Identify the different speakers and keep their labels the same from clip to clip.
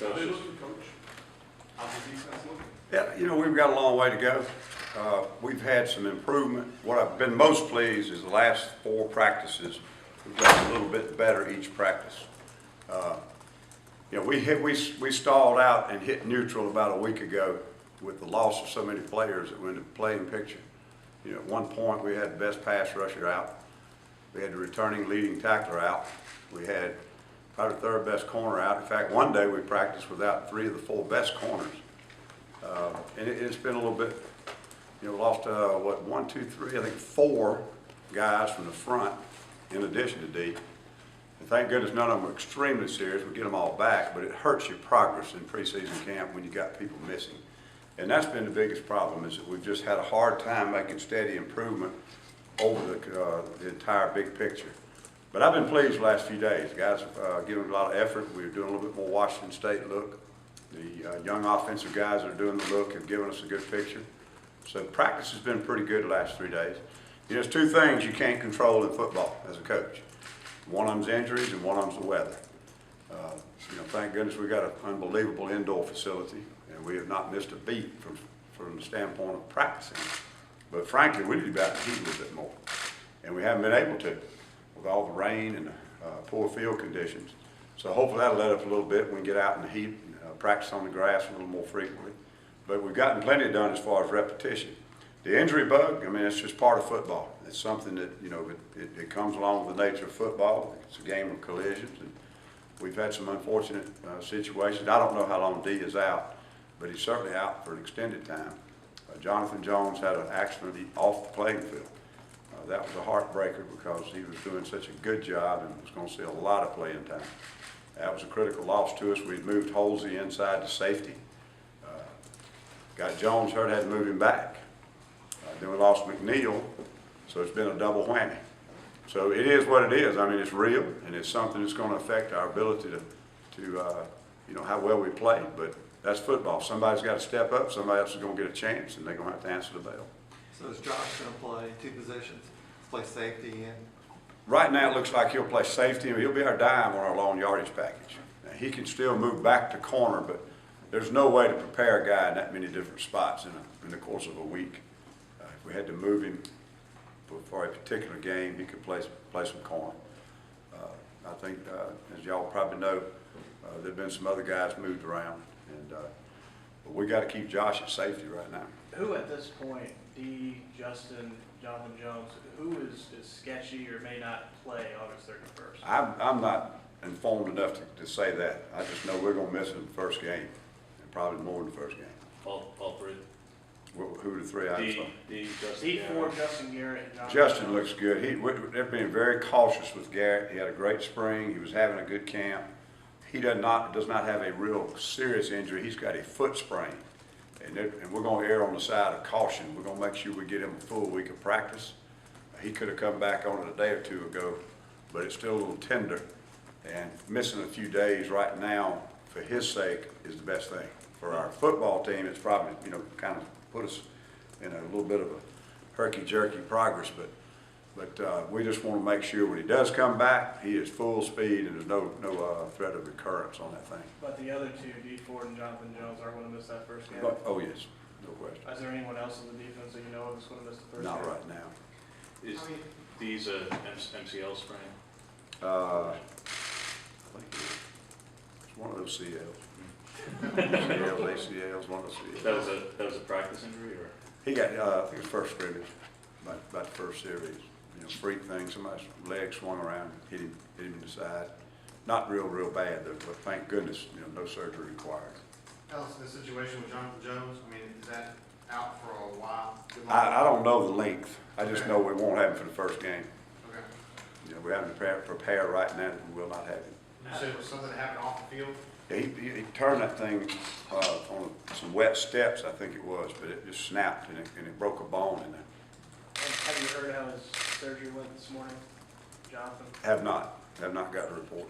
Speaker 1: How they looking, Coach? How's the defense looking?
Speaker 2: Yeah, you know, we've got a long way to go. We've had some improvement. What I've been most pleased is the last 4 practices, we've gotten a little bit better each practice. You know, we stalled out and hit neutral about a week ago with the loss of so many players that were in the playing picture. You know, at one point we had the best pass rusher out. We had the returning leading tackler out. We had probably the 3rd best corner out. In fact, one day we practiced without 3 of the 4 best corners. And it's been a little bit, you know, lost, 1, 2, 3, I think 4 guys from the front in addition to D. And thank goodness none of them are extremely serious. We get them all back, but it hurts your progress in preseason camp when you got people missing. And that's been the biggest problem, is that we've just had a hard time making steady improvement over the entire big picture. But I've been pleased the last few days. Guys have given a lot of effort. We're doing a little bit more Washington State look. The young offensive guys that are doing the look have given us a good picture. So practice has been pretty good the last 3 days. You know, there's 2 things you can't control in football as a coach. One of them's injuries and one of them's the weather. You know, thank goodness we've got an unbelievable indoor facility, and we have not missed a beat from the standpoint of practicing. But frankly, we need to be out in the heat a little bit more, and we haven't been able to with all the rain and poor field conditions. So hopefully that'll let up a little bit when we get out in the heat and practice on the grass a little more frequently. But we've gotten plenty done as far as repetition. The injury bug, I mean, it's just part of football. It's something that, you know, it comes along with the nature of football. It's a game of collisions, and we've had some unfortunate situations. I don't know how long D is out, but he's certainly out for an extended time. Jonathan Jones had an accident off the playing field. That was a heartbreaker because he was doing such a good job and was going to see a lot of playing time. That was a critical loss to us. We'd moved Holsey inside to safety. Got Jones hurt, had to move him back. Then we lost McNeil, so it's been a double whammy. So it is what it is. I mean, it's real, and it's something that's going to affect our ability to you know, how well we play. But that's football. Somebody's got to step up. Somebody else is going to get a chance, and they're going to have to answer the bell.
Speaker 3: So is Josh going to play 2 positions? Play safety and?
Speaker 2: Right now, it looks like he'll play safety, and he'll be our dime on our long yardage package. Now, he can still move back to corner, but there's no way to prepare a guy in that many different spots in the course of a week. If we had to move him for a particular game, he could play some corner. I think, as y'all probably know, there have been some other guys moved around, and but we got to keep Josh at safety right now.
Speaker 4: Who at this point, D, Justin, Jonathan Jones, who is sketchy or may not play August 31st?
Speaker 2: I'm not informed enough to say that. I just know we're going to miss him in the first game, and probably more in the first game.
Speaker 1: All 3.
Speaker 2: Who are the 3 I saw?
Speaker 1: D, Justin.
Speaker 4: D4, Justin Garrett, and Jonathan
Speaker 2: Justin
Speaker 4: Jones.
Speaker 2: looks good. They're being very cautious with Garrett. He had a great spring. He was having a good camp. He does not have a real serious injury. He's got a foot sprain, and we're going to err on the side of caution. We're going to make sure we get him a full week of practice. He could have come back on it a day or 2 ago, but it's still a little tender, and missing a few days right now for his sake is the best thing. For our football team, it's probably, you know, kind of put us in a little bit of a herky-jerky progress, but we just want to make sure when he does come back, he is full speed and there's no threat of recurrence on that thing.
Speaker 4: But the other 2, D Ford and Jonathan Jones, are going to miss that first game?
Speaker 2: Oh, yes, no question.
Speaker 4: Is there anyone else on the defense that you know of that's going to miss the first
Speaker 2: Not
Speaker 4: game?
Speaker 2: right now.
Speaker 1: Is D's a MCL sprain?
Speaker 2: I think it's one of those CLs. CLs, ACLs, one of those CLs.
Speaker 1: That was a practice injury, or?
Speaker 2: He got, I think it was first scrimmage, about the first series. You know, freak thing, somebody's leg swung around, hit him in the side. Not real bad, though, but thank goodness, you know, no surgery required.
Speaker 5: Ellis, the situation with Jonathan Jones, I mean, is that out for a while?
Speaker 2: I don't know the length. I just know we won't have him for the first game.
Speaker 5: Okay.
Speaker 2: You know, we haven't prepared right now that we will not have him.
Speaker 5: You said it was something that happened off the field?
Speaker 2: He turned that thing on some wet steps, I think it was, but it just snapped and it broke a bone in there.
Speaker 4: And have you heard how his surgery went this morning, Jonathan?
Speaker 2: Have not got a report.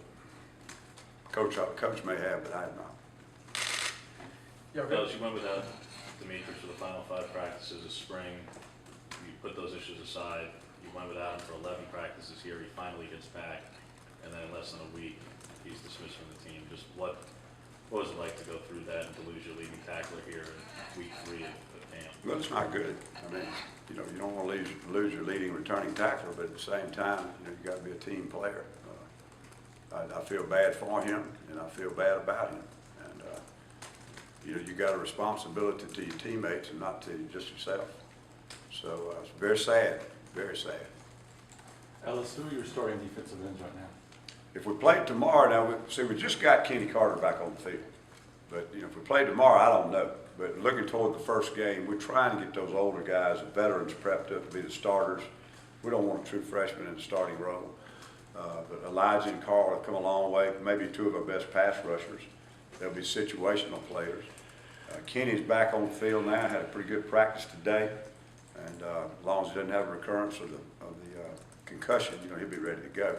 Speaker 2: Coach may have, but I have not.
Speaker 1: Ellis, you went without Demetrius for the final 5 practices of spring. You put those issues aside. You went without him for 11 practices here. He finally gets back.
Speaker 6: less than a week, he's dismissed from the team. Just what was it like to go through that and to lose your leading tackler here in week 3 of camp?
Speaker 2: Well, it's not good. I mean, you know, you don't want to lose your leading returning tackler, but at the same time, you know, you got to be a team player. I feel bad for him, and I feel bad about him. And you know, you got a responsibility to your teammates and not to just yourself. So it's very sad, very sad.
Speaker 7: Ellis, who are your starting defensive ends right now?
Speaker 2: If we played tomorrow, now, we just got Kenny Carter back on the field. But, you know, if we played tomorrow, I don't know. But looking toward the first game, we're trying to get those older guys, the veterans, prepped up to be the starters. We don't want a true freshman in the starting role. But Elijah and Carl have come a long way, maybe 2 of our best pass rushers. They'll be situational players. Kenny's back on the field now, had a pretty good practice today. And as long as he doesn't have a recurrence of the concussion, you know, he'll be ready to go.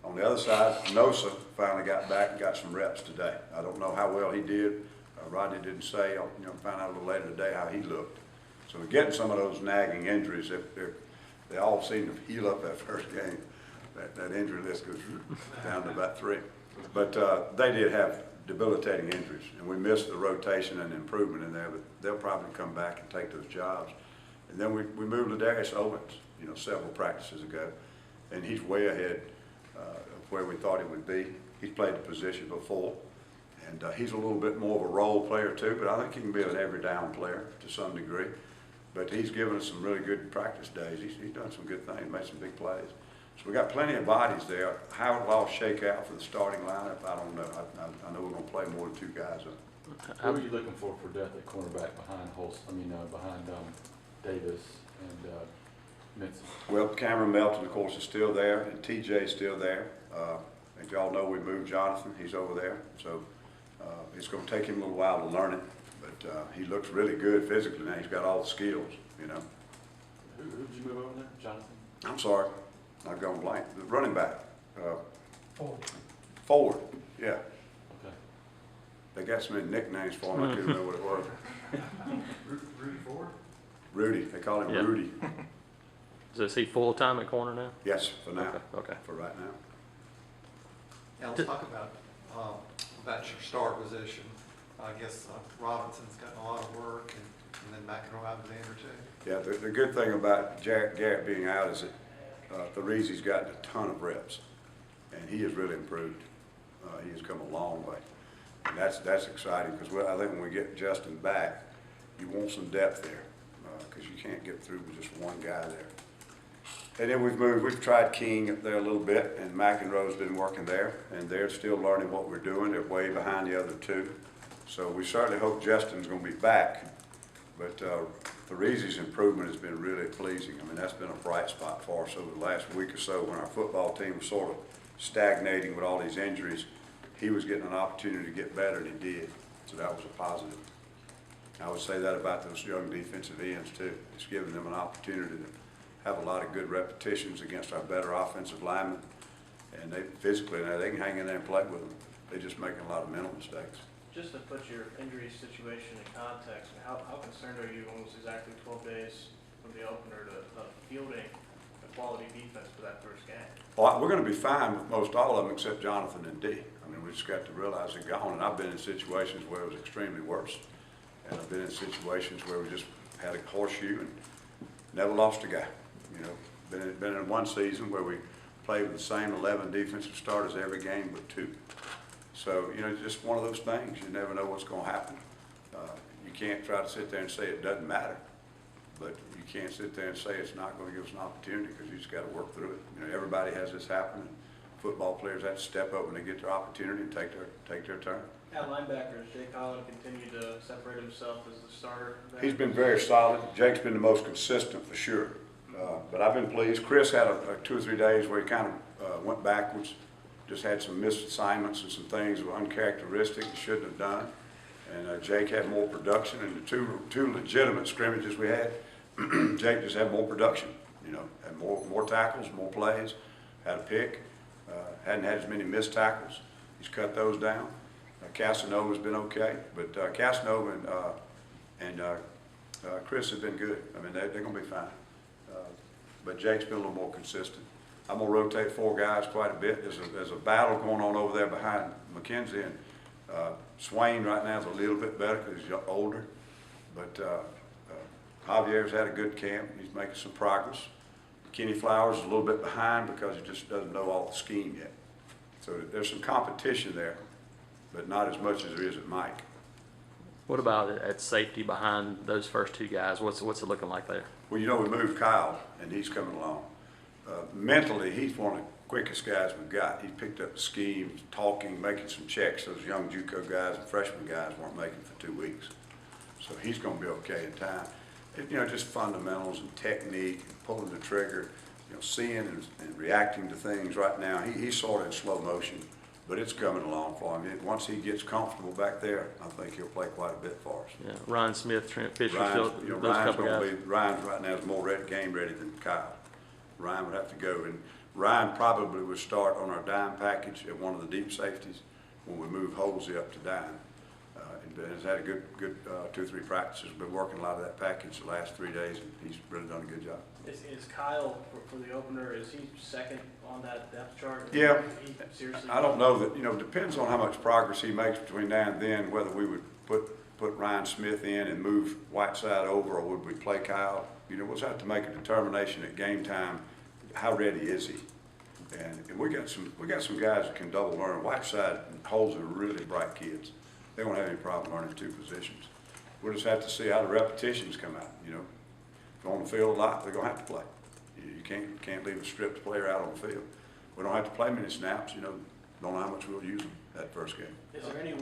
Speaker 2: On the other side, Nosa finally got back and got some reps today. I don't know how well he did. Rodney didn't say. I'll, you know, find out a little later today how he looked. So we're getting some of those nagging injuries. They all seem to heal up that first game. That injury list goes down to about 3. But they did have debilitating injuries, and we missed the rotation and improvement in there. But they'll probably come back and take those jobs. And then we moved Ladarius Owens, you know, several practices ago, and he's way ahead of where we thought he would be. He's played the position before, and he's a little bit more of a role player too, but I think he can be an every down player to some degree. But he's given us some really good practice days. He's done some good things, made some big plays. So we got plenty of bodies there. How it'll all shake out for the starting lineup, I don't know. I know we're going to play more than 2 guys up.
Speaker 7: Who are you looking for depth at cornerback behind behind Davis and Minson?
Speaker 2: Well, Cameron Melton, of course, is still there, and TJ's still there. As y'all know, we moved Jonathan. He's over there. So it's going to take him a little while to learn it, but he looks really good physically now. He's got all the skills, you know.
Speaker 7: Who did you move over there? Jonathan?
Speaker 2: I'm sorry. I've gone blank. The running back.
Speaker 3: Forward.
Speaker 2: Yeah.
Speaker 7: Okay.
Speaker 2: They got so many nicknames for him, I couldn't remember what it was.
Speaker 5: Rudy Ford?
Speaker 2: Rudy. They call him
Speaker 8: Yeah.
Speaker 2: Rudy.
Speaker 8: Is he full time at corner now?
Speaker 2: Yes, for now.
Speaker 8: Okay.
Speaker 2: For right now.
Speaker 3: Now, let's talk about your star position. I guess Robinson's gotten a lot of work, and then McEnroe Alexander too.
Speaker 2: Yeah, the good thing about Garrett being out is that Tharizi's gotten a ton of reps, and he has really improved. He has come a long way, and that's exciting because I think when we get Justin back, you want some depth there because you can't get through with just one guy there. And then we've tried King up there a little bit, and McEnroe's been working there, and they're still learning what we're doing. They're way behind the other 2. So we certainly hope Justin's going to be back, but Tharizi's improvement has been really pleasing. I mean, that's been a bright spot for us over the last week or so when our football team was sort of stagnating with all these injuries. He was getting an opportunity to get better, and he did. So that was a positive. I would say that about those young defensive ends too. It's giving them an opportunity to have a lot of good repetitions against our better offensive linemen, and they physically now they can hang in there and play with them. They're just making a lot of mental mistakes.
Speaker 4: Just to put your injury situation in context, how concerned are you almost exactly 12 days from the opener to fielding a quality defense for that first game?
Speaker 2: Well, we're going to be fine with most all of them except Jonathan and D. I mean, we just got to realize they're gone, and I've been in situations where it was extremely worse. And I've been in situations where we just had a horseshoe and never lost a guy. You know, been in one season where we played with the same 11 defensive starters every game but 2. So, you know, it's just one of those things. You never know what's going to happen. You can't try to sit there and say it doesn't matter, but you can't sit there and say it's not going to give us an opportunity because you just got to work through it. You know, everybody has this happen. And football players have to step up when they get their opportunity and take their turn.
Speaker 4: At linebackers, Jake Holland continued to separate himself as the starter.
Speaker 2: He's been very solid. Jake's been the most consistent for sure. But I've been pleased. Chris had a 2 or 3 days where he kind of went backwards, just had some missed assignments and some things that were uncharacteristic he shouldn't have done. And Jake had more production. And the two legitimate scrimmages we had, Jake just had more production. You know, had more tackles, more plays, had a pick, hadn't had as many missed tackles. He's cut those down. Casanova's been okay, but Casanova and Chris have been good. I mean, they're going to be fine. But Jake's been a little more consistent. I'm gonna rotate 4 guys quite a bit. There's a battle going on over there behind McKenzie, and Swain right now is a little bit better because he's older, but Javier's had a good camp. He's making some progress. Kenny Flowers is a little bit behind because he just doesn't know all the scheme yet. So there's some competition there, but not as much as there is at Mike.
Speaker 8: What about at safety behind those first 2 guys? What's it looking like there?
Speaker 2: Well, you know, we moved Kyle, and he's coming along. Mentally, he's one of the quickest guys we've got. He's picked up the scheme, talking, making some checks. Those young JUCO guys and freshman guys weren't making for 2 weeks. So he's going to be okay in time. You know, just fundamentals and technique, and pulling the trigger, you know, seeing and reacting to things right now. He's sort of in slow motion, but it's coming along for him. Once he gets comfortable back there, I think he'll play quite a bit for us.
Speaker 8: Yeah, Ryan Smith, Trent Fisher,
Speaker 2: Ryan's,
Speaker 8: still,
Speaker 2: you know,
Speaker 8: those couple guys.
Speaker 2: Ryan's right now is more game ready than Kyle. Ryan would have to go, and Ryan probably would start on our dime package at one of the deep safeties when we move Holsey up to dime. And has had a good 2 or 3 practices. Been working a lot of that package the last 3 days, and he's really done a good job.
Speaker 4: Is Kyle, for the opener, is he second on that depth chart?
Speaker 2: Yeah.
Speaker 4: He seriously?
Speaker 2: I don't know that, you know, depends on how much progress he makes between now and then, whether we would put Ryan Smith in and move Whiteside over, or would we play Kyle? You know, we'll have to make a determination at game time. How ready is he? And we got some guys that can double learn. Whiteside and Holmes are really bright kids. They won't have any problem learning 2 positions. We'll just have to see how the repetitions come out. You know, if they're on the field a lot, they're gonna have to play. You can't leave a stripped player out on the field. We don't have to play many snaps. You know, don't know how much we'll use them that first game.
Speaker 4: Is there any